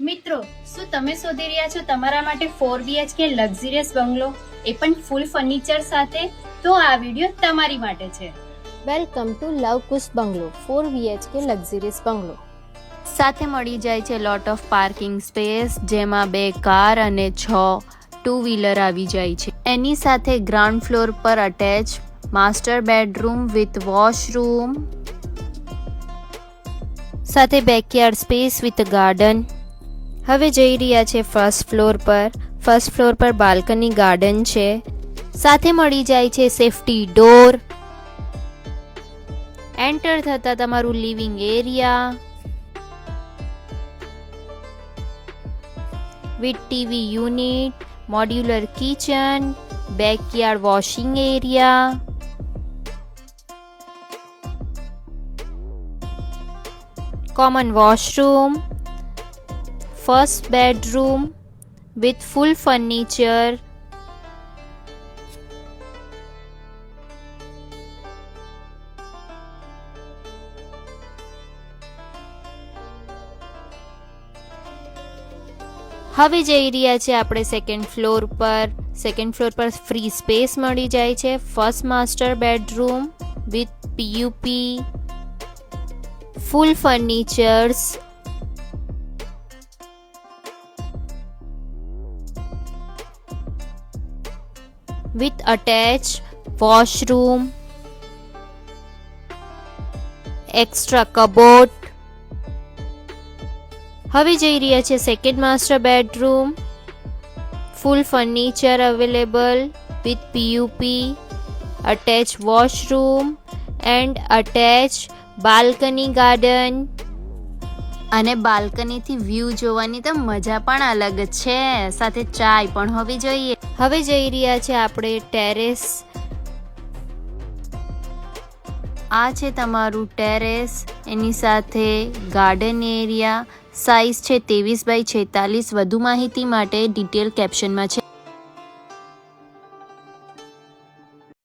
મિત્રો, શું તમે શોધી રહ્યા છો તમારા માટે 4 BHK લક્ઝરિયસ બંગલો, એ પણ ફૂલ ફર્નિચર સાથે? તો આ વિડિયો તમારી માટે છે. Welcome to Luv Kush bungalow 4 BHK luxurious bungalow. સાથે મળી જાય છે લોટ ઓફ પાર્કિંગ સ્પેસ, જેમાં 2 કાર અને 6 ટુ વ્હીલર આવી જાય છે. એની સાથે ગ્રાઉન્ડ ફ્લોર પર attach master bedroom with washroom, સાથે બેકયાર્ડ સ્પેસ વિથ ગાર્ડન. હવે જઈ રહ્યા છે ફર્સ્ટ ફ્લોર પર. ફર્સ્ટ ફ્લોર પર બાલ્કની ગાર્ડન છે, સાથે મળી જાય છે સેફ્ટી ડોર. એન્ટર થતા તમારું living area with TV unit, modular kitchen, backyard washing area, common washroom, first bedroom with full furniture, હવે જઈ રહ્યા છે આપણે સેકન્ડ ફ્લોર પર. સેકન્ડ ફ્લોર પર ફ્રી સ્પેસ મળી જાય છે. First master bedroom with PUP, full furnitures, with attached washroom, extra cupboard. હવે જઈ રહ્યા છે second master bedroom. Full furniture available with PUP, attached washroom and attached balcony garden. અને બાલ્કનીથી વ્યૂ જોવાની તો મજા પણ અલગ છે, સાથે ચાય પણ હોવી જોઈએ. હવે જઈ રહ્યા છે આપણે ટેરેસ. આ છે તમારું ટેરેસ, એની સાથે ગાર્ડન એરિયા. સાઇઝ છે 23 બાય 46. વધુ માહિતી માટે ડિટેલ કેપ્શનમાં છે.